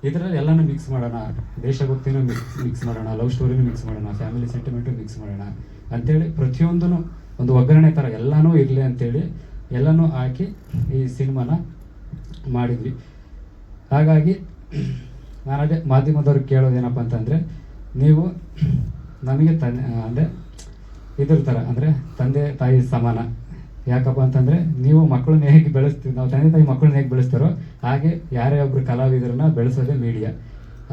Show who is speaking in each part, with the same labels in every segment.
Speaker 1: ಇದರಲ್ಲಿ ಎಲ್ಲನೂ ಮಿಕ್ಸ್ ಮಾಡೋಣ, ದೇಶಭಕ್ತಿನೂ ಮಿಕ್ಸ್ ಮಾಡೋಣ, ಲವ್ ಸ್ಟೋರಿನೂ ಮಿಕ್ಸ್ ಮಾಡೋಣ, ಫ್ಯಾಮಿಲಿ ಸೆಂಟಿಮೆಂಟು ಮಿಕ್ಸ್ ಮಾಡೋಣ ಅಂಥೇಳಿ ಪ್ರತಿಯೊಂದೂ ಒಂದು ಒಗ್ಗರಣೆ ಥರ ಎಲ್ಲನೂ ಇರಲಿ ಅಂಥೇಳಿ ಎಲ್ಲನೂ ಹಾಕಿ ಈ ಸಿನಿಮಾನ ಮಾಡಿದ್ವಿ. ಹಾಗಾಗಿ ನಾನು ಅದೇ ಮಾಧ್ಯಮದವ್ರಿಗೆ ಕೇಳೋದೇನಪ್ಪ ಅಂತಂದರೆ, ನೀವು ನಮಗೆ ಅಂದರೆ ಇದ್ರ ಥರ ಅಂದರೆ ತಂದೆ ತಾಯಿ ಸಮಾನ. ಯಾಕಪ್ಪ ಅಂತಂದರೆ ನೀವು ಮಕ್ಕಳನ್ನ ಹೇಗೆ ಬೆಳೆಸ್ತೀವಿ, ನಾವು ತಂದೆ ತಾಯಿ ಮಕ್ಕಳನ್ನ ಹೇಗೆ ಬೆಳೆಸ್ತಾರೋ ಹಾಗೆ ಯಾರೇ ಒಬ್ಬರು ಕಲಾವಿದರನ್ನ ಬೆಳೆಸೋದೇ ಮೀಡಿಯಾ.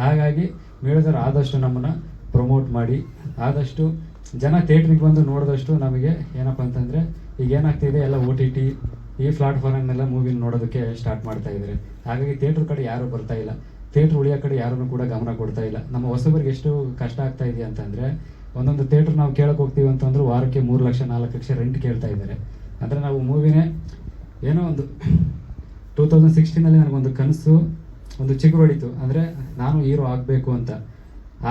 Speaker 1: ಹಾಗಾಗಿ ಮೀಡಿಯಾದವ್ರು ಆದಷ್ಟು ನಮ್ಮನ್ನು ಪ್ರಮೋಟ್ ಮಾಡಿ, ಆದಷ್ಟು ಜನ ಥಿಯೇಟ್ರಿಗೆ ಬಂದು ನೋಡಿದಷ್ಟು ನಮಗೆ ಏನಪ್ಪ ಅಂತಂದರೆ ಈಗ ಏನಾಗ್ತಿದೆ ಎಲ್ಲ OTT ಈ ಪ್ಲಾಟ್ಫಾರ್ಮ್ನೆಲ್ಲ ಮೂವಿನ ನೋಡೋದಕ್ಕೆ ಸ್ಟಾರ್ಟ್ ಮಾಡ್ತಾ ಇದ್ದಾರೆ. ಹಾಗಾಗಿ ಥಿಯೇಟ್ರ್ ಕಡೆ ಯಾರೂ ಬರ್ತಾ ಇಲ್ಲ, ಥಿಯೇಟ್ರ್ ಉಳಿಯೋ ಕಡೆ ಯಾರೂ ಕೂಡ ಗಮನ ಕೊಡ್ತಾ ಇಲ್ಲ. ನಮ್ಮ ಹೊಸಬರಿಗೆ ಎಷ್ಟು ಕಷ್ಟ ಆಗ್ತಾ ಇದೆ ಅಂತಂದರೆ, ಒಂದೊಂದು ಥಿಯೇಟ್ರ್ ನಾವು ಕೇಳಕ್ಕೆ ಹೋಗ್ತೀವಿ ಅಂತಂದ್ರೆ ವಾರಕ್ಕೆ 3 ಲಕ್ಷ 4 ಲಕ್ಷ ರೆಂಟ್ ಕೇಳ್ತಾ ಇದ್ದಾರೆ. ಅಂದರೆ ನಾವು ಮೂವಿನೇ ಏನೋ ಒಂದು 2016 ನನಗೊಂದು ಕನಸು ಒಂದು ಚಿಗುರು ಹೊಡಿತು, ಅಂದರೆ ನಾನು ಹೀರೋ ಆಗಬೇಕು ಅಂತ.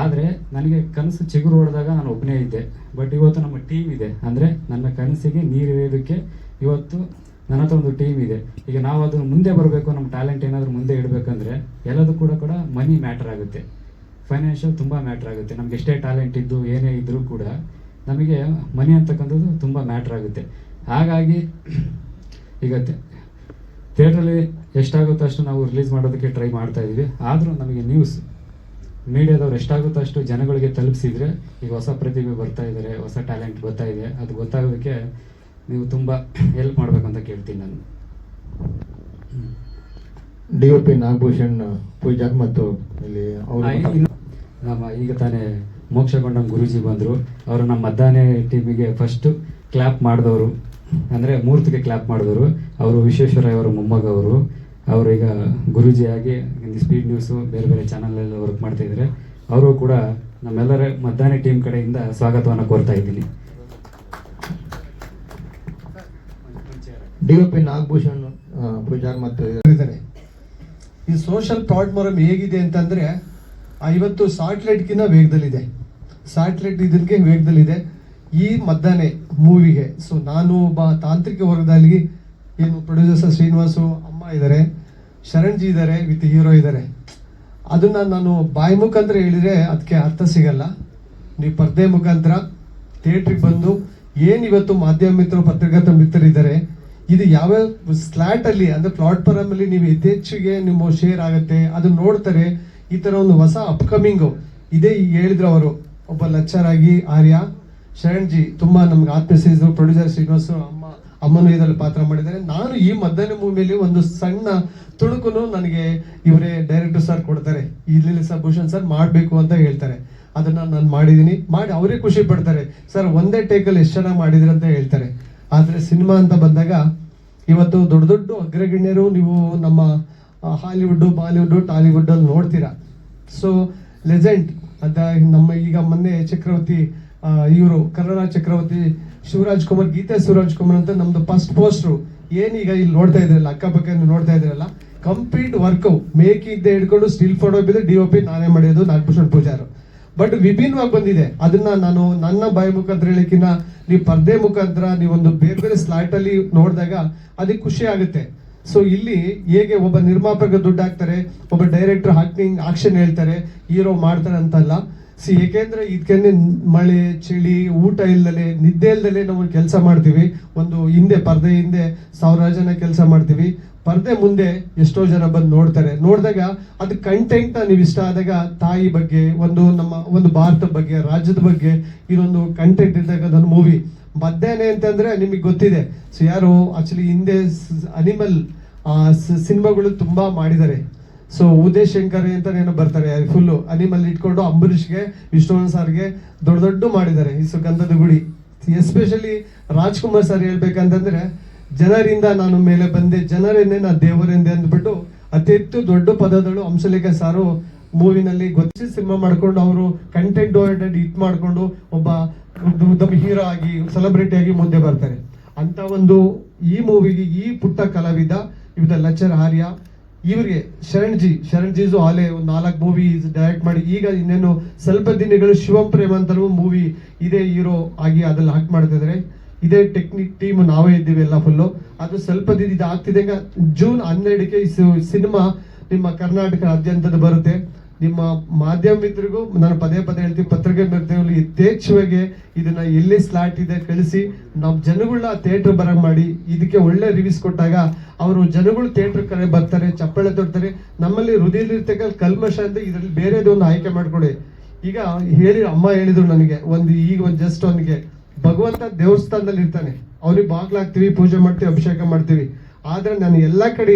Speaker 1: ಆದರೆ ನನಗೆ ಕನಸು ಚಿಗುರು ಹೊಡೆದಾಗ ನಾನು ಒಬ್ಬನೇ ಇದ್ದೆ. ಬಟ್ ಇವತ್ತು ನಮ್ಮ ಟೀಮ್ ಇದೆ, ಅಂದರೆ ನನ್ನ ಕನಸಿಗೆ ನೀರಿರೋದಕ್ಕೆ ಇವತ್ತು ನನ್ನ ಹತ್ರ ಒಂದು ಟೀಮ್ ಇದೆ. ಈಗ ನಾವು ಅದನ್ನು ಮುಂದೆ ಬರಬೇಕು, ನಮ್ಮ ಟ್ಯಾಲೆಂಟ್ ಏನಾದರೂ ಮುಂದೆ ಇಡಬೇಕಂದ್ರೆ ಎಲ್ಲದೂ ಕೂಡ ಮನಿ ಮ್ಯಾಟ್ರ್ ಆಗುತ್ತೆ, ಫೈನಾನ್ಷಿಯಲ್ ತುಂಬ ಮ್ಯಾಟ್ರ್ ಆಗುತ್ತೆ. ನಮ್ಗೆ ಎಷ್ಟೇ ಟ್ಯಾಲೆಂಟ್ ಇದ್ದು ಏನೇ ಇದ್ದರೂ ಕೂಡ ನಮಗೆ ಮನಿ ಅಂತಕ್ಕಂಥದ್ದು ತುಂಬ ಮ್ಯಾಟ್ರ್ ಆಗುತ್ತೆ. ಹಾಗಾಗಿ ಈಗ ಥಿಯೇಟ್ರಲ್ಲಿ ಎಷ್ಟಾಗುತ್ತೋ ಅಷ್ಟು ನಾವು ರಿಲೀಸ್ ಮಾಡೋದಕ್ಕೆ ಟ್ರೈ ಮಾಡ್ತಾ ಇದ್ದೀವಿ. ಆದರೂ ನಮಗೆ ನ್ಯೂಸ್ ಮೀಡಿಯಾದವ್ರು ಎಷ್ಟಾಗುತ್ತೋ ಅಷ್ಟು ಜನಗಳಿಗೆ ತಲುಪಿಸಿದರೆ ಈಗ ಹೊಸ ಪ್ರತಿಭೆ ಬರ್ತಾ ಇದ್ದಾರೆ, ಹೊಸ ಟ್ಯಾಲೆಂಟ್ ಬರ್ತಾ ಇದೆ, ಅದು ಗೊತ್ತಾಗೋದಕ್ಕೆ ನೀವು ತುಂಬ ಹೆಲ್ಪ್ ಮಾಡಬೇಕಂತ ಕೇಳ್ತೀನಿ ನಾನು.
Speaker 2: DOP ನಾಗಭೂಷಣ್ ಪೂಜಾರ್ ಮತ್ತು ಇಲ್ಲಿ
Speaker 1: ನಮ್ಮ ಈಗ ತಾನೇ ಮೋಕ್ಷಗೊಂಡಂ ಗುರೂಜಿ ಬಂದರು. ಅವರು ನಮ್ಮ ಮದ್ದಾನೆ ಟೀಮಿಗೆ ಫಸ್ಟು ಕ್ಲ್ಯಾಪ್ ಮಾಡಿದವರು, ಅಂದರೆ ಮೂರ್ತಿಗೆ ಕ್ಲ್ಯಾಪ್ ಮಾಡಿದವರು ಅವರು ವಿಶ್ವೇಶ್ವರಯ್ಯ ಅವರ ಮೊಮ್ಮಗವರು. ಅವರು ಈಗ ಗುರೂಜಿಯಾಗಿ ಸ್ಪೀಡ್ ನ್ಯೂಸು ಬೇರೆ ಬೇರೆ ಚಾನಲಲ್ಲಿ ವರ್ಕ್ ಮಾಡ್ತಾ ಇದ್ದಾರೆ. ಅವರು ಕೂಡ ನಮ್ಮೆಲ್ಲರ ಮದ್ದಾನೆ ಟೀಮ್ ಕಡೆಯಿಂದ ಸ್ವಾಗತವನ್ನು ಕೋರ್ತಾ ಇದ್ದೀನಿ.
Speaker 2: DOP ನಾಗಭೂಷಣ್ ಪೂಜಾರ್ ಮತ್ತು
Speaker 3: ಈ ಸೋಷಲ್ ಪ್ಲಾಟ್ಫಾರ್ಮ್ ಹೇಗಿದೆ ಅಂತಂದರೆ ಇವತ್ತು ಸ್ಯಾಟಲೈಟ್ಗಿಂತ ವೇಗದಲ್ಲಿದೆ, ಸ್ಯಾಟಲೈಟ್ ಇದಕ್ಕೆ ವೇಗದಲ್ಲಿದೆ ಈ ಮದ್ದಾನೆ ಮೂವಿಗೆ. ಸೊ ನಾನು ಒಬ್ಬ ತಾಂತ್ರಿಕ ವರ್ಗದಲ್ಲಿ ಏನು ಪ್ರೊಡ್ಯೂಸರ್ ಶ್ರೀನಿವಾಸು ಅಮ್ಮ ಇದ್ದಾರೆ, ಶರಣ್ ಜಿ ಇದ್ದಾರೆ, ವಿತ್ ಹೀರೋ ಇದ್ದಾರೆ. ಅದನ್ನು ನಾನು ಬಾಯಿ ಮುಖಾಂತರ ಹೇಳಿದರೆ ಅದಕ್ಕೆ ಅರ್ಥ ಸಿಗಲ್ಲ. ನೀವು ಪರ್ದೆ ಮುಖಾಂತರ ಥಿಯೇಟ್ರಿಗೆ ಬಂದು ಏನಿವತ್ತು ಮಾಧ್ಯಮ ಮಿತ್ರರು ಪತ್ರಕರ್ತ ಮಿತ್ರರಿದ್ದಾರೆ, ಇದು ಯಾವ್ಯಾವ ಸ್ಲ್ಯಾಟಲ್ಲಿ ಅಂದರೆ ಪ್ಲಾಟ್ಫಾರ್ಮಲ್ಲಿ ನೀವು ಯಥೇಚ್ಛಿಗೆ ನಿಮ್ಮ ಶೇರ್ ಆಗುತ್ತೆ, ಅದನ್ನ ನೋಡ್ತಾರೆ. ಈ ಥರ ಒಂದು ಹೊಸ ಅಪ್ಕಮಿಂಗು ಇದೇ ಈಗ ಹೇಳಿದ್ರು ಅವರು, ಒಬ್ಬ ಲೆಕ್ಚರಾಗಿ ಆರ್ಯ, ಶರಣ್ ಜಿ ತುಂಬ ನಮ್ಗೆ ಆತ್ಮೀಯಿಸಿದ್ರು, ಪ್ರೊಡ್ಯೂಸರ್ ಶ್ರೀನಿವಾಸು ಅಮ್ಮನೂ ಇದರಲ್ಲಿ ಪಾತ್ರ ಮಾಡಿದ್ದಾರೆ. ನಾನು ಈ ಮಧ್ಯಾಹ್ನ ಮೂವಿಯಲ್ಲಿ ಒಂದು ಸಣ್ಣ ತುಣುಕು ನನಗೆ ಇವರೇ ಡೈರೆಕ್ಟರ್ ಸರ್ ಕೊಡ್ತಾರೆ, ಇಲ್ಲಿ ಸರ್ ಭೂಷಣ್ ಸರ್ ಮಾಡಬೇಕು ಅಂತ ಹೇಳ್ತಾರೆ. ಅದನ್ನು ನಾನು ಮಾಡಿದ್ದೀನಿ, ಮಾಡಿ ಅವರೇ ಖುಷಿ ಪಡ್ತಾರೆ. ಸರ್ ಒಂದೇ ಟೇಕಲ್ಲಿ ಎಷ್ಟು ಚೆನ್ನಾಗಿ ಮಾಡಿದ್ರಿ ಅಂತ ಹೇಳ್ತಾರೆ. ಆದರೆ ಸಿನಿಮಾ ಅಂತ ಬಂದಾಗ ಇವತ್ತು ದೊಡ್ಡ ದೊಡ್ಡ ಅಗ್ರಗಣ್ಯರು ನೀವು ನಮ್ಮ ಹಾಲಿವುಡ್ಡು, ಬಾಲಿವುಡ್ಡು, ಟಾಲಿವುಡ್ಡಲ್ಲಿ ನೋಡ್ತೀರಾ. ಸೊ ಲೆಜೆಂಡ್ ಅಂತ ನಮ್ಮ ಈಗ ಮೊನ್ನೆ ಚಕ್ರವರ್ತಿ ಇವರು ಕನ್ನಡ ಚಕ್ರವರ್ತಿ ಶಿವರಾಜ್ ಕುಮಾರ್, ಗೀತೆ ಶಿವರಾಜ್ ಕುಮಾರ್ ಅಂತ ನಮ್ದು ಫಸ್ಟ್ ಪೋಸ್ಟ್ರು ಏನೀಗ ಇಲ್ಲಿ ನೋಡ್ತಾ ಇದ್ರಲ್ಲ, ಅಕ್ಕಪಕ್ಕ ನೋಡ್ತಾ ಇದ್ರಲ್ಲ, ಕಂಪ್ಲೀಟ್ ವರ್ಕ್ ಮೇಕಿಂದ ಹಿಡ್ಕೊಂಡು ಸ್ಟಿಲ್ ಫೋಟೋ ಬಿದ್ದು DOP ನಾನೇ ಮಾಡಿದ್ದು ನಾಗಭೂಷಣ್ ಪೂಜಾರು. ಬಟ್ ವಿಭಿನ್ನವಾಗಿ ಬಂದಿದೆ. ಅದನ್ನ ನಾನು ನನ್ನ ಬಾಯಿ ಮುಖಾಂತರ ಹೇಳಿಕಿನ್ನ ನೀವು ಪರ್ದೆ ಮುಖಾಂತರ ನೀವೊಂದು ಬೇರೆ ಬೇರೆ ಸ್ಲಾಟಲ್ಲಿ ನೋಡಿದಾಗ ಅದಕ್ಕೆ ಖುಷಿ ಆಗುತ್ತೆ. ಸೊ ಇಲ್ಲಿ ಹೇಗೆ ಒಬ್ಬ ನಿರ್ಮಾಪಕ ದುಡ್ಡು ಹಾಕ್ತಾರೆ, ಒಬ್ಬ ಡೈರೆಕ್ಟರ್ ಆಕ್ಷನ್ ಹೇಳ್ತಾರೆ, ಹೀರೋ ಮಾಡ್ತಾರೆ ಅಂತಲ್ಲ. ಏಕೆಂದ್ರೆ ಇದಕ್ಕೆ ಮಳೆ ಚಳಿ ಊಟ ಇಲ್ದಲೆ ನಿದ್ದೆ ಇಲ್ದಲೆ ನಾವು ಕೆಲಸ ಮಾಡ್ತೀವಿ. ಒಂದು ಹಿಂದೆ ಪರ್ದೆ ಹಿಂದೆ 1000 ಜನ ಕೆಲಸ ಮಾಡ್ತೀವಿ, ಪರ್ದೆ ಮುಂದೆ ಎಷ್ಟೋ ಜನ ಬಂದು ನೋಡ್ತಾರೆ. ನೋಡಿದಾಗ ಅದು ಕಂಟೆಂಟ್ ನೀವು ಇಷ್ಟ ಆದಾಗ ತಾಯಿ ಬಗ್ಗೆ, ನಮ್ಮ ಒಂದು ಭಾರತದ ಬಗ್ಗೆ, ರಾಜ್ಯದ ಬಗ್ಗೆ ಇದೊಂದು ಕಂಟೆಂಟ್ ಇದ್ದಾಗ ಅದೊಂದು ಮೂವಿ ಮಧ್ಯಾಹ್ನ ಅಂತಂದ್ರೆ ನಿಮಗೆ ಗೊತ್ತಿದೆ. ಸೊ ಯಾರು ಆಕ್ಚುಲಿ ಹಿಂದೆ ಅನಿಮಲ್ ಸಿನಿಮಾಗಳು ತುಂಬಾ ಮಾಡಿದ್ದಾರೆ. ಸೊ ಉದಯ್ ಶಂಕರ್ ಅಂತ ಏನೋ ಬರ್ತಾರೆ, ಫುಲ್ಲು ಅನಿಮಲ್ ಇಟ್ಕೊಂಡು ಅಂಬರೀಷ್ಗೆ, ವಿಷ್ಣುವರ್ಧನ್ ಸರ್ಗೆ ದೊಡ್ಡ ದೊಡ್ಡ ಮಾಡಿದ್ದಾರೆ. ಈ ಗಂಧದ ಗುಡಿ ಎಸ್ಪೆಷಲಿ ರಾಜ್ಕುಮಾರ್ ಸರ್ ಹೇಳ್ಬೇಕಂತಂದ್ರೆ, ಜನರಿಂದ ನಾನು ಮೇಲೆ ಬಂದೆ, ಜನರೆಂದೇ ನಾ ದೇವರೆಂದೇ ಅಂದ್ಬಿಟ್ಟು ಅತಿ ಹೆಚ್ಚು ದೊಡ್ಡ ಪದಗಳು ಹಂಸಲೇಖ ಸಾರು ಮೂವಿನಲ್ಲಿ ಗೊತ್ತಿ ಸಿನಿಮಾ ಮಾಡ್ಕೊಂಡು ಅವರು ಕಂಟೆಂಟ್ ಓರಿಯೆಂಟೆಡ್ ಹಿಟ್ ಮಾಡ್ಕೊಂಡು ಒಬ್ಬ ಹೀರೋ ಆಗಿ ಸೆಲೆಬ್ರಿಟಿ ಆಗಿ ಮುಂದೆ ಬರ್ತಾರೆ. ಅಂತ ಒಂದು ಈ ಮೂವಿಗೆ ಈ ಪುಟ್ಟ ಕಲಾವಿದ ಇವ್ದ ಲೆಕ್ಚರ್ ಆರ್ಯ, ಇವರಿಗೆ ಶರಣ್ ಜೀಸು ಆಲೆ ಒಂದು 4 ಮೂವಿ ಡೈರೆಕ್ಟ್ ಮಾಡಿ, ಈಗ ಇನ್ನೇನು ಸ್ವಲ್ಪ ದಿನಗಳು ಶಿವಂ ಪ್ರೇಮ್ ಅಂತ ಮೂವಿ ಇದೇ ಹೀರೋ ಆಗಿ ಅದ್ರಲ್ಲಿ ಆಕ್ಟ್ ಮಾಡ್ತಿದ್ದಾರೆ. ಇದೇ ಟೆಕ್ನಿಕ್ ಟೀಮ್ ನಾವೇ ಇದ್ದೀವಿ ಎಲ್ಲ ಫುಲ್ಲು. ಅದು ಸ್ವಲ್ಪ ದಿನ ಆಗ್ತಿದೆ. ಜೂನ್ 12ಕ್ಕೆ ಈ ಸಿನಿಮಾ ನಿಮ್ಮ ಕರ್ನಾಟಕದಾದ್ಯಂತ ಬರುತ್ತೆ. ನಿಮ್ಮ ಮಾಧ್ಯಮ ಮಿತ್ರರಿಗೂ ನಾನು ಪದೇ ಪದೇ ಹೇಳ್ತೀನಿ, ಪತ್ರಿಕೆ ಮಿತ್ರರು ಯಥೇಚ್ಛವಾಗಿ ಇದನ್ನ ಎಲ್ಲಿ ಸ್ಲಾಟ್ ಇದೆ ಕಳಿಸಿ ನಮ್ಮ ಜನಗಳನ್ನ ಥಿಯೇಟರ್ ಬರ ಮಾಡಿ. ಇದಕ್ಕೆ ಒಳ್ಳೆ ರಿವ್ಯೂಸ್ ಕೊಟ್ಟಾಗ ಅವರು ಜನಗಳು ಥಿಯೇಟರ್ ಕಡೆ ಬರ್ತಾರೆ, ಚಪ್ಪಾಳೆ ತೊಡ್ತಾರೆ. ನಮ್ಮಲ್ಲಿ ಹೃದಯದಲ್ಲಿರ್ತಕ್ಕ ಕಲ್ಮಶ ಅಂತ ಇದರಲ್ಲಿ ಬೇರೆದು ಒಂದು ಆಯ್ಕೆ ಮಾಡ್ಕೊಡಿ. ಈಗ ಅಮ್ಮ ಹೇಳಿದ್ರು ನನಗೆ ಒಂದು ಜಸ್ಟ್ ಅವನಿಗೆ ಭಗವಂತ ದೇವಸ್ಥಾನದಲ್ಲಿ ಇರ್ತಾನೆ, ಅವ್ರಿಗೆ ಬಾಗ್ಲಾಗ್ತೀವಿ, ಪೂಜೆ ಮಾಡ್ತೀವಿ, ಅಭಿಷೇಕ ಮಾಡ್ತೀವಿ. ಆದ್ರೆ ನಾನು ಎಲ್ಲ ಕಡೆ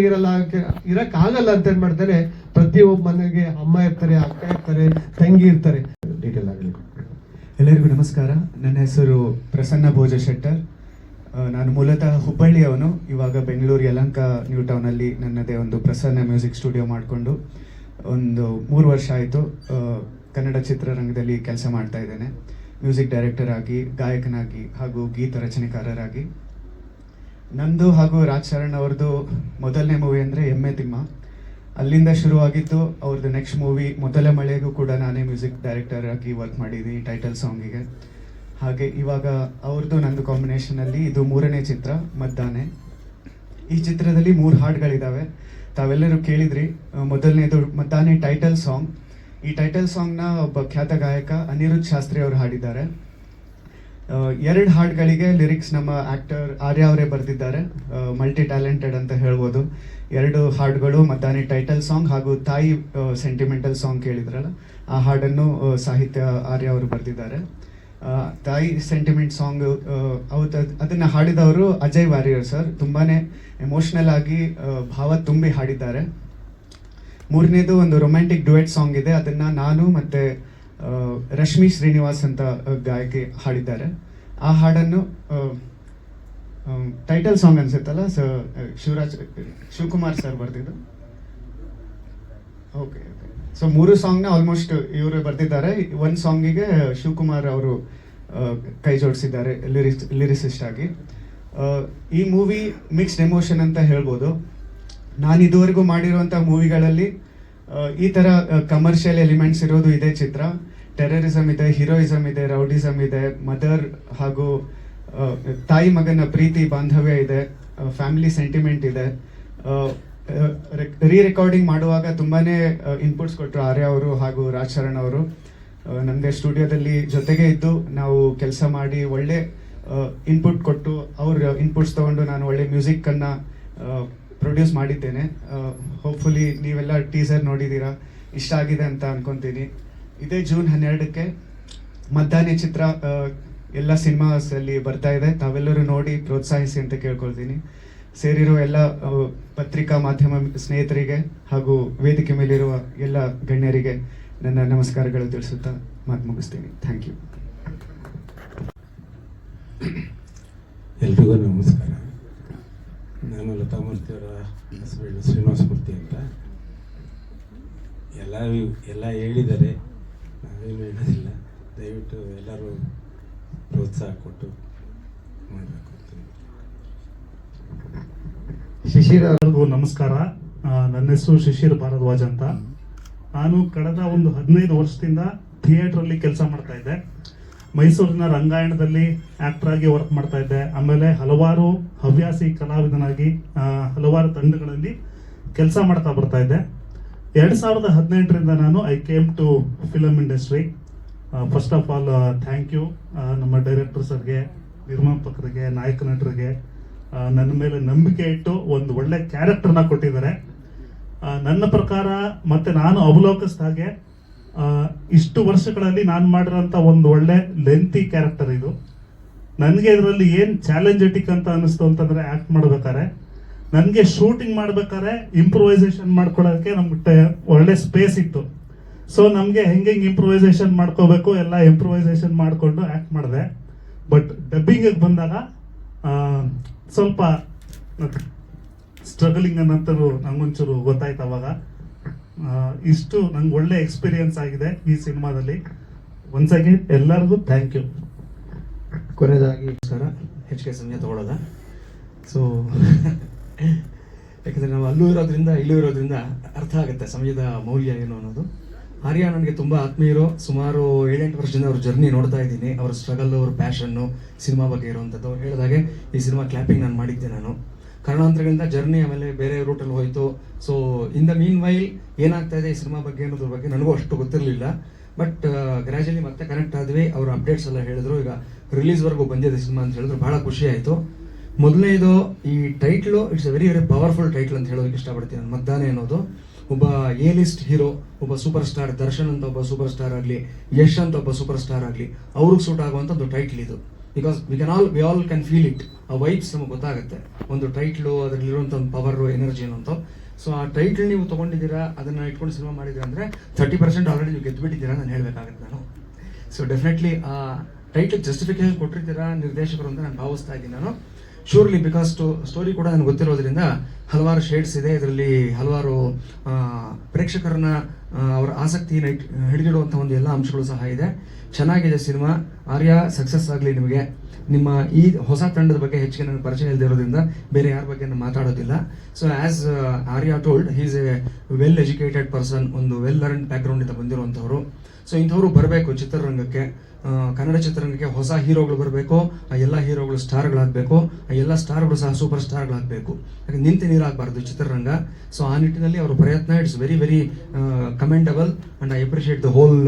Speaker 3: ಇರಕ್ ಆಗಲ್ಲ ಅಂತ ಏನ್ ಮಾಡ್ತಾರೆ, ಪ್ರತಿಯೊಬ್ಬ ಮನೆಗೆ ಅಮ್ಮ ಇರ್ತಾರೆ, ಅಕ್ಕ ಇರ್ತಾರೆ, ತಂಗಿ ಇರ್ತಾರೆ.
Speaker 2: ಡೀಟೇಲ್ ಆಗಲಿ.
Speaker 4: ಎಲ್ಲರಿಗೂ ನಮಸ್ಕಾರ. ನನ್ನ ಹೆಸರು ಪ್ರಸನ್ನ ಭೋಜ ಶೆಟ್ಟರ್. ನಾನು ಮೂಲತಃ ಹುಬ್ಬಳ್ಳಿಯವನು. ಇವಾಗ ಬೆಂಗಳೂರು ಯಲಹಂಕ ನ್ಯೂ ಟೌನಲ್ಲಿ ನನ್ನದೇ ಒಂದು ಪ್ರಸನ್ನ ಮ್ಯೂಸಿಕ್ ಸ್ಟುಡಿಯೋ ಮಾಡಿಕೊಂಡು ಒಂದು 3 ವರ್ಷ ಆಯಿತು ಕನ್ನಡ ಚಿತ್ರರಂಗದಲ್ಲಿ ಕೆಲಸ ಮಾಡ್ತಾ ಇದ್ದೇನೆ. ಮ್ಯೂಸಿಕ್ ಡೈರೆಕ್ಟರ್ ಆಗಿ, ಗಾಯಕನಾಗಿ ಹಾಗೂ ಗೀತ ರಚನೆಕಾರರಾಗಿ. ನಂದು ಹಾಗೂ ರಾಜ್ ಶರಣ್ ಅವ್ರದ್ದು ಮೊದಲನೇ ಮೂವಿ ಅಂದರೆ ಎಮ್ಮೆ ತಿಮ್ಮ. ಅಲ್ಲಿಂದ ಶುರುವಾಗಿದ್ದು ಅವ್ರದ್ದು ನೆಕ್ಸ್ಟ್ ಮೂವಿ ಮೊದಲ ಮಳೆಗೂ ಕೂಡ ನಾನೇ ಮ್ಯೂಸಿಕ್ ಡೈರೆಕ್ಟರ್ ಆಗಿ ವರ್ಕ್ ಮಾಡಿದ್ದೀನಿ ಟೈಟಲ್ ಸಾಂಗಿಗೆ. ಹಾಗೆ ಇವಾಗ ಅವ್ರದ್ದು ನಂದು ಕಾಂಬಿನೇಷನಲ್ಲಿ ಇದು 3ನೇ ಚಿತ್ರ ಮದ್ದಾನೆ. ಈ ಚಿತ್ರದಲ್ಲಿ 3 ಹಾಡುಗಳಿದ್ದಾವೆ. ತಾವೆಲ್ಲರೂ ಕೇಳಿದ್ರಿ. ಮೊದಲನೇದು ಮದ್ದಾನೆ ಟೈಟಲ್ ಸಾಂಗ್. ಈ ಟೈಟಲ್ ಸಾಂಗ್ನ ಒಬ್ಬ ಖ್ಯಾತ ಗಾಯಕ ಅನಿರುದ್ಧ್ ಶಾಸ್ತ್ರಿ ಅವರು ಹಾಡಿದ್ದಾರೆ. 2 ಹಾಡುಗಳಿಗೆ ಲಿರಿಕ್ಸ್ ನಮ್ಮ ಆಕ್ಟರ್ ಆರ್ಯ ಅವರೇ ಬರೆದಿದ್ದಾರೆ. ಮಲ್ಟಿ ಟ್ಯಾಲೆಂಟೆಡ್ ಅಂತ ಹೇಳ್ಬೋದು. 2 ಹಾಡುಗಳು ಮದ್ದಾನೆ ಟೈಟಲ್ ಸಾಂಗ್ ಹಾಗೂ ತಾಯಿ ಸೆಂಟಿಮೆಂಟಲ್ ಸಾಂಗ್ ಕೇಳಿದ್ರಲ್ಲ, ಆ ಹಾಡನ್ನು ಸಾಹಿತ್ಯ ಆರ್ಯ ಅವರು ಬರೆದಿದ್ದಾರೆ. ತಾಯಿ ಸೆಂಟಿಮೆಂಟ್ ಸಾಂಗ್ ಅದನ್ನು ಹಾಡಿದವರು ಅಜಯ್ ವಾರಿಯರ್ ಸರ್. ತುಂಬಾನೇ ಎಮೋಷ್ನಲ್ ಆಗಿ ಭಾವ ತುಂಬಿ ಹಾಡಿದ್ದಾರೆ. 3ನೇದು ಒಂದು ರೊಮ್ಯಾಂಟಿಕ್ ಡುಯೆಟ್ ಸಾಂಗ್ ಇದೆ. ಅದನ್ನ ನಾನು ಮತ್ತೆ ರಶ್ಮಿ ಶ್ರೀನಿವಾಸ್ ಅಂತ ಗಾಯಕಿ ಹಾಡಿದ್ದಾರೆ. ಆ ಹಾಡನ್ನು ಟೈಟಲ್ ಸಾಂಗ್ ಅನ್ಸುತ್ತಲ್ಲ ಶಿವಕುಮಾರ್ ಸರ್ ಬರ್ದಿದ್ದು. Okay okay. ಸೊ 3 ಸಾಂಗ್ನ ಆಲ್ಮೋಸ್ಟ್ ಇವರು ಬರ್ದಿದ್ದಾರೆ. 1 ಸಾಂಗಿಗೆ ಶಿವಕುಮಾರ್ ಅವರು ಕೈ ಜೋಡಿಸಿದ್ದಾರೆ ಲಿರಿಸಿಸ್ಟ್ ಆಗಿ. ಈ ಮೂವಿ ಮಿಕ್ಸ್ಡ್ ಎಮೋಷನ್ ಅಂತ ಹೇಳ್ಬೋದು. ನಾನು ಇದುವರೆಗೂ ಮಾಡಿರುವಂಥ ಮೂವಿಗಳಲ್ಲಿ ಈ ಥರ ಕಮರ್ಷಿಯಲ್ ಎಲಿಮೆಂಟ್ಸ್ ಇರೋದು ಇದೇ ಚಿತ್ರ. ಟೆರರಿಸಮ್ ಇದೆ, ಹೀರೋಯಿಸಮ್ ಇದೆ, ರೌಡಿಸಮ್ ಇದೆ, ಮದರ್ ಹಾಗೂ ತಾಯಿ ಮಗನ ಪ್ರೀತಿ ಬಾಂಧವ್ಯ ಇದೆ, ಫ್ಯಾಮಿಲಿ ಸೆಂಟಿಮೆಂಟ್ ಇದೆ. ರೆಕಾರ್ಡಿಂಗ್ ಮಾಡುವಾಗ ತುಂಬಾನೇ ಇನ್ಪುಟ್ಸ್ ಕೊಟ್ಟರು ಆರ್ಯ ಅವರು ಹಾಗೂ ರಾಜ್ ಶರಣ್ ಅವರು. ನನಗೆ ಸ್ಟುಡಿಯೋದಲ್ಲಿ ಜೊತೆಗೆ ಇದ್ದು ನಾವು ಕೆಲಸ ಮಾಡಿ ಒಳ್ಳೆ ಇನ್ಪುಟ್ ಕೊಟ್ಟು ಅವ್ರ ಇನ್ಪುಟ್ಸ್ ತಗೊಂಡು ನಾನು ಒಳ್ಳೆ ಮ್ಯೂಸಿಕ್ಕನ್ನು ಪ್ರೊಡ್ಯೂಸ್ ಮಾಡಿದ್ದೇನೆ. ಹೋಪ್ಫುಲಿ ನೀವೆಲ್ಲ ಟೀಸರ್ ನೋಡಿದ್ದೀರಾ, ಇಷ್ಟ ಆಗಿದೆ ಅಂತ ಅನ್ಕೊತೀನಿ. ಇದೇ ಜೂನ್ 12ಕ್ಕೆ ಮದ್ದಾನೆ ಚಿತ್ರ ಎಲ್ಲ ಸಿನಿಮಾಸಲ್ಲಿ ಬರ್ತಾ ಇದೆ. ತಾವೆಲ್ಲರೂ ನೋಡಿ ಪ್ರೋತ್ಸಾಹಿಸಿ ಅಂತ ಕೇಳ್ಕೊಳ್ತೀನಿ. ಸೇರಿರೋ ಎಲ್ಲ ಪತ್ರಿಕಾ ಮಾಧ್ಯಮ ಸ್ನೇಹಿತರಿಗೆ ಹಾಗೂ ವೇದಿಕೆ ಮೇಲಿರುವ ಎಲ್ಲ ಗಣ್ಯರಿಗೆ ನನ್ನ ನಮಸ್ಕಾರಗಳು ತಿಳಿಸುತ್ತಾ ಮಾತು ಮುಗಿಸ್ತೀನಿ. Thank you.
Speaker 5: ಎಲ್ರಿಗೂ ನಮಸ್ಕಾರ. ನಾನು ಲತಾ ಮೂರ್ತಿಯವರ ಹಸ್ಬೆಂಡ್ ಶ್ರೀನಿವಾಸ ಮೂರ್ತಿ ಅಂತ. ಎಲ್ಲ ಹೇಳಿದ್ದಾರೆ, ನಾವೇನು ಹೇಳೋದಿಲ್ಲ. ದಯವಿಟ್ಟು ಎಲ್ಲರೂ ಪ್ರೋತ್ಸಾಹ ಕೊಟ್ಟು ಮಾಡಬೇಕು ಅಂತ.
Speaker 2: ಶಿಶಿರ
Speaker 6: ಎಲ್ಲರಿಗೂ ನಮಸ್ಕಾರ. ನನ್ನ ಹೆಸರು ಶಿಶಿರ್ ಭಾರದ್ವಾಜ್ ಅಂತ. ನಾನು ಕಳೆದ ಒಂದು 15 ವರ್ಷದಿಂದ ಥಿಯೇಟ್ರಲ್ಲಿ ಕೆಲಸ ಮಾಡ್ತಾ ಇದ್ದೆ. ಮೈಸೂರಿನ ರಂಗಾಯಣದಲ್ಲಿ ಆಕ್ಟರ್ ಆಗಿ ವರ್ಕ್ ಮಾಡ್ತಾ ಇದ್ದೆ. ಆಮೇಲೆ ಹಲವಾರು ಹವ್ಯಾಸಿ ಕಲಾವಿದನಾಗಿ ಹಲವಾರು ತಂಡಗಳಲ್ಲಿ ಕೆಲಸ ಮಾಡ್ತಾ ಬರ್ತಾ ಇದ್ದೆ. 2018ರಿಂದ ನಾನು I came to film industry. First of all thank you ನಮ್ಮ ಡೈರೆಕ್ಟರ್ ಸರ್ಗೆ, ನಿರ್ಮಾಪಕರಿಗೆ, ನಾಯಕ ನಟರಿಗೆ ನನ್ನ ಮೇಲೆ ನಂಬಿಕೆ ಇಟ್ಟು ಒಂದು ಒಳ್ಳೆ ಕ್ಯಾರೆಕ್ಟರ್ನ ಕೊಟ್ಟಿದ್ದಾರೆ. ನನ್ನ ಪ್ರಕಾರ ಮತ್ತೆ ನಾನು ಅವಲೋಕಿಸಿದ ಹಾಗೆ ಇಷ್ಟು ವರ್ಷಗಳಲ್ಲಿ ನಾನು ಮಾಡಿರೋಂಥ ಒಂದು ಒಳ್ಳೆ ಲೆಂತಿ ಕ್ಯಾರೆಕ್ಟರ್ ಇದು. ನನಗೆ ಇದರಲ್ಲಿ ಏನು ಚಾಲೆಂಜೆಟಿಕ್ ಅಂತ ಅನ್ನಿಸ್ತು ಅಂತಂದರೆ, ಆ್ಯಕ್ಟ್ ಮಾಡ್ಬೇಕಾದ್ರೆ ನನಗೆ ಶೂಟಿಂಗ್ ಮಾಡ್ಬೇಕಾದ್ರೆ ಇಂಪ್ರೂವೈಸೇಷನ್ ಮಾಡ್ಕೊಳ್ಳೋಕ್ಕೆ ನಮ್ಗೆ ಒಳ್ಳೆ ಸ್ಪೇಸ್ ಇತ್ತು. ಸೊ ನಮಗೆ ಹೆಂಗೆ ಇಂಪ್ರೂವೈಸೇಷನ್ ಮಾಡ್ಕೋಬೇಕು ಎಲ್ಲ ಇಂಪ್ರೂವೈಸೇಷನ್ ಮಾಡಿಕೊಂಡು ಆ್ಯಕ್ಟ್ ಮಾಡಿದೆ. ಬಟ್ ಡಬ್ಬಿಂಗಿಗೆ ಬಂದಾಗ ಸ್ವಲ್ಪ ಸ್ಟ್ರಗಲಿಂಗ್ ಅನ್ನಂತರೂ ನಂಗೊಂಚೂರು ಗೊತ್ತಾಯ್ತು. ಅವಾಗ ಇಷ್ಟು ನಂಗೆ ಒಳ್ಳೆ ಎಕ್ಸ್ಪೀರಿಯನ್ಸ್ ಆಗಿದೆ ಈ ಸಿನಿಮಾದಲ್ಲಿ. ಒನ್ಸ್ ಅಗೇನ್ ಎಲ್ಲರಿಗೂ ಥ್ಯಾಂಕ್ ಯು.
Speaker 2: ಕೊನೆಯದಾಗಿ
Speaker 7: ನಮಸ್ಕಾರ. HK ಸಮಯ ತಗೊಳ್ಳೋದ. ಸೊ ಯಾಕಂದರೆ ನಾವು ಅಲ್ಲೂ ಇರೋದ್ರಿಂದ ಇಲ್ಲೂ ಇರೋದ್ರಿಂದ ಅರ್ಥ ಆಗುತ್ತೆ ಸಮಯದ ಮೌಲ್ಯ ಏನು ಅನ್ನೋದು. ಆರ್ಯ ನನಗೆ ತುಂಬ ಆತ್ಮೀಯರು. ಸುಮಾರು 7-8 ವರ್ಷದಿಂದ ಅವ್ರ ಜರ್ನಿ ನೋಡ್ತಾ ಇದ್ದೀನಿ. ಅವ್ರ ಸ್ಟ್ರಗಲ್, ಅವ್ರ ಪ್ಯಾಷನ್ನು, ಸಿನಿಮಾ ಬಗ್ಗೆ ಇರುವಂಥದ್ದು. ಅವ್ರು ಹೇಳಿದಾಗೆ ಈ ಸಿನಿಮಾ ಕ್ಲಾಪಿಂಗ್ ನಾನು ಮಾಡಿದ್ದೆ. ನಾನು ಕಾರಣಾಂತರಗಳಿಂದ ಜರ್ನಿ ಆಮೇಲೆ ಬೇರೆ ರೂಟಲ್ಲಿ ಹೋಯಿತು. So in the mean while ಏನಾಗ್ತಾ ಇದೆ ಈ ಸಿನಿಮಾ ಬಗ್ಗೆ ಅನ್ನೋದ್ರ ಬಗ್ಗೆ ನನಗೂ ಅಷ್ಟು ಗೊತ್ತಿರಲಿಲ್ಲ. ಬಟ್ ಗ್ರ್ಯಾಜುಲಿ ಮತ್ತೆ ಕನೆಕ್ಟ್ ಆದ್ವಿ, ಅವ್ರ ಅಪ್ಡೇಟ್ಸ್ ಎಲ್ಲ ಹೇಳಿದ್ರು. ಈಗ ರಿಲೀಸ್ವರೆಗೂ ಬಂದಿದೆ ಸಿನಿಮಾ ಅಂತ ಹೇಳಿದ್ರು, ಬಹಳ ಖುಷಿ ಆಯಿತು. ಮೊದಲನೇದು ಈ title, it's A very very powerful title ಅಂತ ಹೇಳೋದಕ್ಕೆ ಇಷ್ಟಪಡ್ತೀನಿ ನಾನು. ಮದ್ದಾನೆ ಅನ್ನೋದು ಒಬ್ಬ ಎ ಲಿಸ್ಟ್ ಹೀರೋ, ಒಬ್ಬ ಸೂಪರ್ ಸ್ಟಾರ್, ದರ್ಶನ್ ಅಂತ ಒಬ್ಬ ಸೂಪರ್ ಸ್ಟಾರ್ ಆಗಲಿ, ಯಶ್ ಅಂತ ಒಬ್ಬ ಸೂಪರ್ ಸ್ಟಾರ್ ಆಗಲಿ, ಅವ್ರಿಗೆ ಸೂಟ್ ಆಗುವಂಥ ಒಂದು ಟೈಟ್ಲ್ ಇದು. Because we all can feel it. ಆ ವೈಬ್ಸ್ ನಮಗೆ ಗೊತ್ತಾಗುತ್ತೆ, ಒಂದು ಟೈಟ್ಲು ಅದರಲ್ಲಿರುವಂಥ ಒಂದು ಪವರು, ಎನರ್ಜಿ ಅನ್ನೋಂಥ. ಸೊ ಆ ಟೈಟ್ಲ್ ನೀವು ತೊಗೊಂಡಿದ್ದೀರಾ, ಅದನ್ನು ಇಟ್ಕೊಂಡು ಸಿನಿಮಾ ಮಾಡಿದ್ದೀರಾ ಅಂದರೆ 30% ಆಲ್ರೆಡಿ ನೀವು ಗೆದ್ದುಬಿಟ್ಟಿದ್ದೀರಾ ನಾನು ಹೇಳಬೇಕಾಗುತ್ತೆ ನಾನು. ಸೊ ಡೆಫಿನೆಟ್ಲಿ ಆ ಟೈಟ್ಲ್ ಜಸ್ಟಿಫಿಕೇಶನ್ ಕೊಟ್ಟಿದ್ದೀರಾ ನಿರ್ದೇಶಕರು ಅಂತ ನಾನು ಭಾವಿಸ್ತಾ ಇದ್ದೀನಿ ನಾನು. ಶೂರ್ಲಿ, ಬಿಕಾಸ್ ಸ್ಟೋರಿ ಕೂಡ ನನಗೆ ಗೊತ್ತಿರೋದ್ರಿಂದ ಹಲವಾರು ಶೇಡ್ಸ್ ಇದೆ ಇದರಲ್ಲಿ, ಹಲವಾರು ಪ್ರೇಕ್ಷಕರನ್ನ ಅವರ ಆಸಕ್ತಿ ಹಿಡಿದಿಡುವಂಥ ಒಂದು ಎಲ್ಲ ಅಂಶಗಳು ಸಹ ಇದೆ. ಚೆನ್ನಾಗಿದೆ ಸಿನಿಮಾ. ಆರ್ಯ ಸಕ್ಸಸ್ ಆಗಲಿ ನಿಮಗೆ. ನಿಮ್ಮ ಈ ಹೊಸ ತಂಡದ ಬಗ್ಗೆ ಹೆಚ್ಚಿಗೆ ನನಗೆ ಪರಿಚಯ ಇಲ್ಲದಿರೋದ್ರಿಂದ ಬೇರೆ ಯಾರ ಬಗ್ಗೆ ನಾನು ಮಾತಾಡೋದಿಲ್ಲ. So as Arya told, he is a well educated person, ಒಂದು ವೆಲ್ ಲರ್ನ್ ಬ್ಯಾಕ್ಗ್ರೌಂಡಿಂದ ಬಂದಿರುವಂಥವ್ರು. ಸೊ ಇಂಥವ್ರು ಬರಬೇಕು ಚಿತ್ರರಂಗಕ್ಕೆ, ಕನ್ನಡ ಚಿತ್ರರಂಗಕ್ಕೆ ಹೊಸ ಹೀರೋಗಳು ಬರಬೇಕು. ಆ ಎಲ್ಲ ಹೀರೋಗಳು ಸ್ಟಾರ್ಗಳಾಗಬೇಕು, ಆ ಎಲ್ಲ ಸ್ಟಾರ್ಗಳು ಸಹ ಸೂಪರ್ ಸ್ಟಾರ್ಗಳಾಗಬೇಕು. ಯಾಕೆ ನಿಂತು ನೀರಾಗಬಾರ್ದು ಚಿತ್ರರಂಗ. ಸೊ ಆ ನಿಟ್ಟಿನಲ್ಲಿ ಅವರ ಪ್ರಯತ್ನ it's very very commendable and I appreciate the whole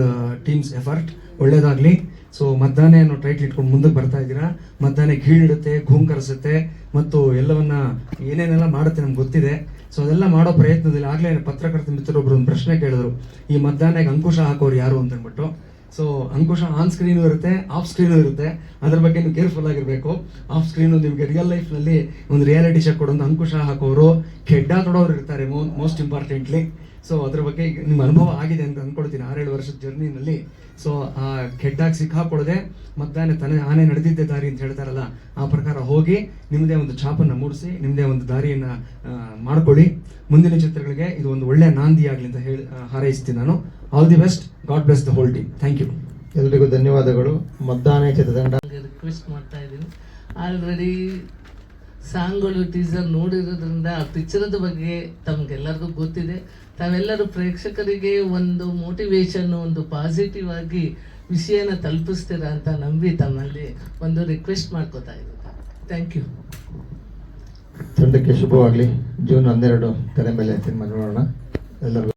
Speaker 7: teams effort. ಒಳ್ಳೇದಾಗಲಿ. ಸೊ ಮದ್ದಾನೆ ಅನ್ನೋ ಟೈಟ್ಲ್ ಇಟ್ಕೊಂಡು ಮುಂದಕ್ಕೆ ಬರ್ತಾ ಇದ್ದೀರಾ. ಮದ್ದಾನೆ ಗೀಳಿಡುತ್ತೆ, ಘೂಂಕರಿಸುತ್ತೆ ಮತ್ತು ಎಲ್ಲವನ್ನ ಏನೇನೆಲ್ಲ ಮಾಡುತ್ತೆ ನಮ್ಗೆ ಗೊತ್ತಿದೆ. ಸೊ ಅದೆಲ್ಲ ಮಾಡೋ ಪ್ರಯತ್ನದಲ್ಲಿ ಆಗಲೇ ಪತ್ರಕರ್ತ ಮಿತ್ರರೊಬ್ಬರು ಒಂದು ಪ್ರಶ್ನೆ ಕೇಳಿದ್ರು, ಈ ಮದ್ದಾನೆಗೆ ಅಂಕುಶ ಹಾಕೋರು ಯಾರು ಅಂತ ಅಂದ್ಬಿಟ್ಟು. ಸೊ ಅಂಕುಶ ಆನ್ ಸ್ಕ್ರೀನು ಇರುತ್ತೆ, ಆಫ್ ಸ್ಕ್ರೀನು ಇರುತ್ತೆ. ಅದ್ರ ಬಗ್ಗೆ ನೀವು ಕೇರ್ಫುಲ್ ಆಗಿರಬೇಕು. ಆಫ್ ಸ್ಕ್ರೀನು ನಿಮಗೆ ರಿಯಲ್ ಲೈಫ್ನಲ್ಲಿ ಒಂದು ರಿಯಾಲಿಟಿ ಚೆಕ್ ಕೊಡೋದು, ಅಂಕುಶ ಹಾಕೋರು, ಖೆಡ್ಡ ತೊಡೋರು ಇರ್ತಾರೆ ಮೋಸ್ಟ್ ಇಂಪಾರ್ಟೆಂಟ್ಲಿ. ಸೊ ಅದ್ರ ಬಗ್ಗೆ ನಿಮ್ಮ ಅನುಭವ ಆಗಿದೆ ಅಂತ ಅಂದ್ಕೊಳ್ತೀನಿ 6-7 ವರ್ಷದ ಜರ್ನಿನಲ್ಲಿ. ಸೊ ಆ ಖೆಡ್ಡಾಗಿ ಸಿಕ್ಕಾಕೊಳ್ಳದೆ ಮದ್ದಾನೆ ಆನೆ ನಡೆದಿದ್ದೆ ದಾರಿ ಅಂತ ಹೇಳ್ತಾರಲ್ಲ, ಆ ಪ್ರಕಾರ ಹೋಗಿ ನಿಮ್ಮದೇ ಒಂದು ಛಾಪನ್ನು ಮೂಡಿಸಿ, ನಿಮ್ಮದೇ ಒಂದು ದಾರಿಯನ್ನು ಮಾಡ್ಕೊಳ್ಳಿ. ಮುಂದಿನ ಚಿತ್ರಗಳಿಗೆ ಇದು ಒಂದು ಒಳ್ಳೆಯ ನಾಂದಿ ಆಗಲಿ ಅಂತ ಹೇಳಿ ಹಾರೈಸ್ತೀನಿ ನಾನು. All the best. God bless the whole team. Thank you.
Speaker 2: ಎಲ್ರಿಗೂ ಧನ್ಯವಾದಗಳು. ಮದ್ದಾನೆ ಚಿತ್ರತಂಡ
Speaker 8: ರಿಕ್ವೆಸ್ಟ್ ಮಾಡ್ತಾ ಇದ್ದೀನಿ. ಆಲ್ರೆಡಿ ಸಾಂಗ್ಗಳು ಟೀಸರ್ ನೋಡಿರೋದ್ರಿಂದ ಆ ಪಿಕ್ಚರದ ಬಗ್ಗೆ ತಮಗೆಲ್ಲರಿಗೂ ಗೊತ್ತಿದೆ. ತಾವೆಲ್ಲರೂ ಪ್ರೇಕ್ಷಕರಿಗೆ ಒಂದು ಮೋಟಿವೇಶನ್, ಒಂದು ಪಾಸಿಟಿವ್ ಆಗಿ ವಿಷಯನ ತಲುಪಿಸ್ತೀರಾ ಅಂತ ನಂಬಿ ತಮ್ಮಲ್ಲಿ ಒಂದು ರಿಕ್ವೆಸ್ಟ್ ಮಾಡ್ಕೋತಾ ಇದ್ದೀನಿ. Thank you.
Speaker 2: ತಂಡಕ್ಕೆ ಶುಭವಾಗಲಿ. ಜೂನ್ 12 ತೆರೆ ಮೇಲೆ ಸಿನಿಮಾ ನೋಡೋಣ ಎಲ್ಲರಿಗೂ.